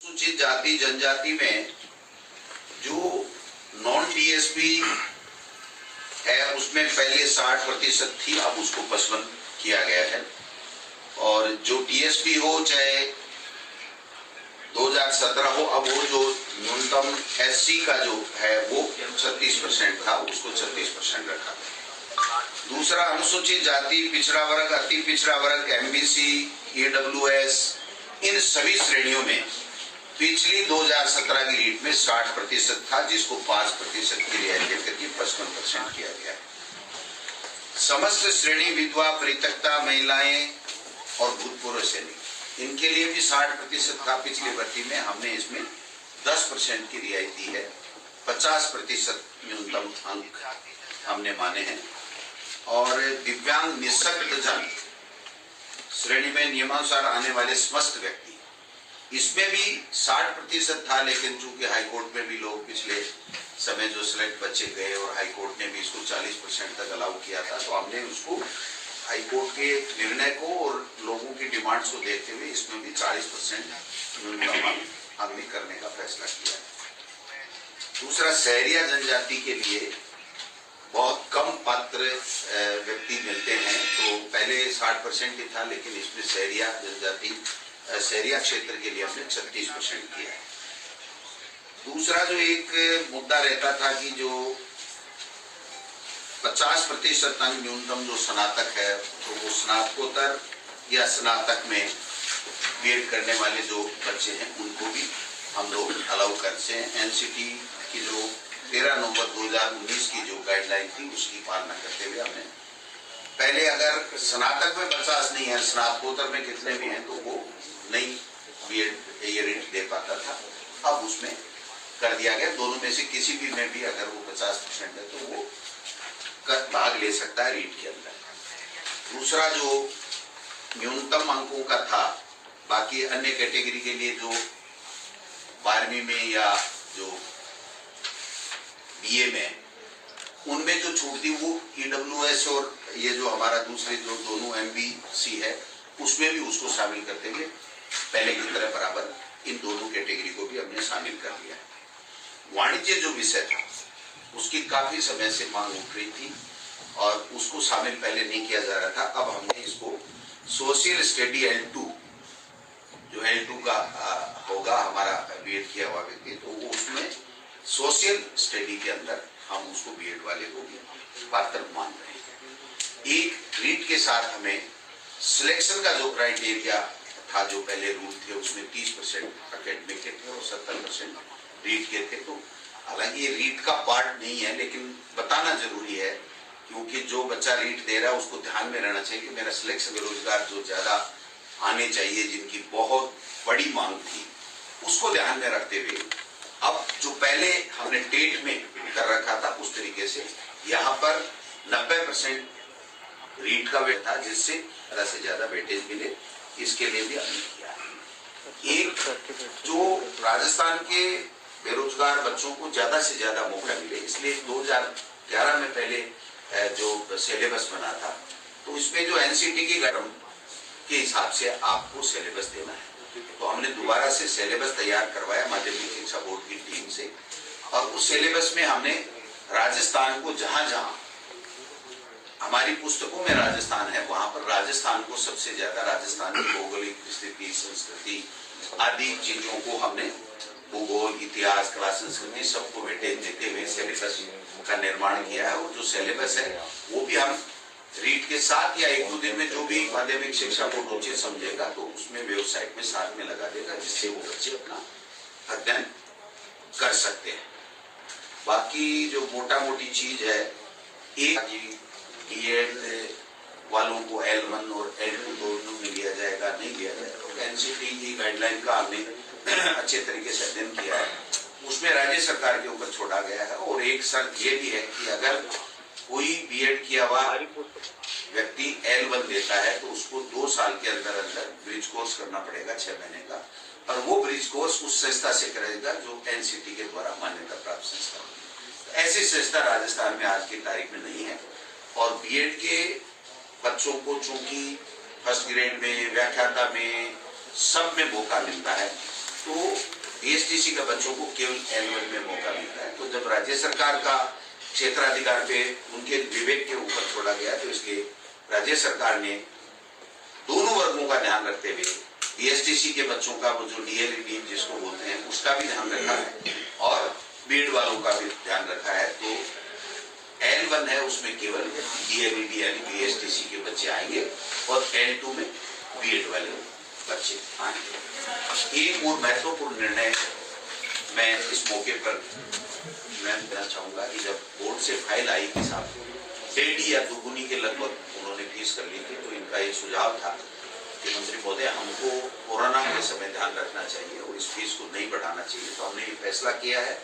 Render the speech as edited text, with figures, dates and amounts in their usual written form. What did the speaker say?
अनुसूचित जाति जनजाति में जो नॉन टीएसपी है उसमें पहले 60% थी, अब उसको 55 किया गया है। और जो टीएसपी हो चाहे 2017 हो, अब वो जो न्यूनतम एससी का जो है वो 36% था, उसको 36% रखा। दूसरा, अनुसूचित जाति, पिछड़ा वर्ग, अति पिछड़ा वर्ग, एमबीसी, ईडब्ल्यूएस, इन सभी श्रेणियों में पिछली 2017 की रीट में 60% था, जिसको 5% की रियायत करके 55% किया गया है। समस्त श्रेणी, विधवा, परित्यक्ता महिलाएं और भूतपूर्व सैनिक, इनके लिए भी 60% था पिछली भर्ती में, हमने इसमें 10% की रियायत दी है। 50% न्यूनतम अंक हमने माने हैं। और दिव्यांग निःशक्त जन श्रेणी में नियमानुसार आने वाले समस्त व्यक्ति, इसमें भी 60% था, लेकिन चूंकि हाईकोर्ट में भी लोग पिछले समय जो सिलेक्ट बच्चे गए और हाईकोर्ट ने भी इसको 40% तक अलाउ किया था, तो हमने उसको हाईकोर्ट के निर्णय को और लोगों की डिमांड्स को देखते हुए इसमें भी 40% हमने करने का फैसला किया है। दूसरा, शहरिया जनजाति के लिए बहुत कम पात्र व्यक्ति मिलते हैं, तो पहले 60% ही था, लेकिन इसमें शहरिया जनजाति, शहरिया क्षेत्र के लिए हमने 36% किया है। दूसरा जो एक मुद्दा रहता था कि जो 50% अंक न्यूनतम जो स्नातक है, तो वो स्नातकोत्तर या स्नातक में बीएड करने वाले जो बच्चे हैं उनको भी हम लोग अलाउ करते हैं। एनसीटी की जो 13 नवंबर 2019 की जो गाइडलाइन थी उसकी पालना करते हुए हमने पहले अगर स्नातक में 50 नहीं है, स्नातकोत्तर में कितने भी हैं, तो वो नहीं बीएड ये रेट दे पाता था, अब उसमें कर दिया गया। दोनों में से किसी भी में भी अगर वो 50% है तो वो भाग ले सकता है रीट के अंदर। दूसरा जो न्यूनतम अंकों का था, बाकी अन्य कैटेगरी के लिए जो 12वीं में या जो बीए में, उनमें जो छूट थी वो ईडब्ल्यूएस और ये जो हमारा दूसरे जो दोनों एमबीसी है उसमें भी उसको शामिल करते हुए पहले की तरह बराबर इन दोनों कैटेगरी को भी हमने शामिल कर लिया है। वाणिज्य जो विषय था उसकी काफी समय से मांग उठ रही थी और उसको शामिल पहले नहीं किया जा रहा था, अब हमने इसको सोशल स्टडी L2, जो L2 का होगा हमारा बीएड किया हुआ व्यक्ति, तो वो उसमें सोशल स्टडी के अंदर हम उसको बीएड वाले को भी पात्र मान रहे हैं। एक रीट के साथ हमें सिलेक्शन का जो क्राइटेरिया था, जो पहले रूल थे उसमें 30% एकेडमिक के थे और 70% रीट के थे, तो हालांकि ये रीट का पार्ट नहीं है, लेकिन बताना जरूरी है क्योंकि जो बच्चा रीट दे रहा है उसको ध्यान में रहना चाहिए कि मेरा सिलेक्शन बेरोजगार जो ज्यादा आने चाहिए, जिनकी बहुत बड़ी मांग थी, उसको ध्यान में रखते हुए अब जो पहले हमने टेट में कर रखा था उस तरीके से यहाँ पर 90% रीट का वेट था, जिससे ज्यादा से ज्यादा वेटेज मिले, इसके लिए भी हमने किया है। एक जो राजस्थान के बेरोजगार बच्चों को ज्यादा से ज्यादा मौका मिले, इसलिए 2011 में पहले जो सिलेबस बना था, तो इसमें जो एनसीटी की गाइडलाइन के हिसाब से आपको सिलेबस देना है, तो हमने दोबारा से सिलेबस तैयार करवाया माध्यमिक शिक्षा बोर्ड की टीम से, और उस सिलेबस में हमने राजस्थान को, जहां जहां हमारी पुस्तकों में राजस्थान है, वहां पर राजस्थान को सबसे ज्यादा, राजस्थान की भौगोलिक स्थिति, संस्कृति आदि चीजों को हमने भूगोल, इतिहास, कला, संस्कृति सबको वेटेज देते हुए सिलेबस का निर्माण किया है। और जो सिलेबस है वो भी हम रीट के साथ या 1-2 दिन में जो भी माध्यमिक शिक्षा बोर्ड उचित समझेगा तो उसमें वेबसाइट में साथ में लगा देगा, जिससे वो बच्चे अपना अध्ययन कर सकते हैं। बाकी जो मोटा मोटी चीज है, एक बीएड वालों को L1 और L2 दोनों में लिया जाएगा, नहीं लिया जाएगा, एनसीटी की गाइडलाइन का हमने अच्छे तरीके से अध्ययन किया है, उसमें राज्य सरकार के ऊपर छोड़ा गया है। और एक शर्त ये भी है कि अगर कोई बीएड किया हुआ व्यक्ति L1 देता है तो उसको 2 साल के अंदर अंदर ब्रिज कोर्स करना पड़ेगा 6 महीने का, और वो ब्रिज कोर्स उस संस्था से करेगा जो एनसीटी के द्वारा मान्यता प्राप्त संस्था है। ऐसी संस्था राजस्थान में आज की तारीख में नहीं है, और बीएड के बच्चों को चूंकि फर्स्ट ग्रेड में, व्याख्याता में, सब में मौका मिलता है, तो बीएसटीसी के बच्चों को केवल L1 में मौका मिलता है। तो जब राज्य सरकार का क्षेत्राधिकार पे उनके विवेक के ऊपर छोड़ा गया, तो इसलिए राज्य सरकार ने दोनों वर्गों का ध्यान रखते हुए बीएसटीसी के बच्चों का वो जो डीएलईडी जिसको बोलते हैं उसका भी ध्यान रखा है और बीएड वालों का भी ध्यान रखा है। तो L1 है उसमें केवल डीएलईडी यानी बीएसटीसी के बच्चे आएंगे और L2 में बीएड वाले बच्चे आएंगे। एक और महत्वपूर्ण निर्णय मैं इस मौके पर मैं कहना चाहूंगा कि जब बोर्ड से फाइल आई कि साहब 1.5 या 2 के लगभग उन्होंने फीस कर ली थी, तो इनका ये सुझाव था कि मंत्री महोदय हमको कोरोना के समय ध्यान रखना चाहिए और इस फीस को नहीं बढ़ाना चाहिए। तो हमने ये फैसला किया है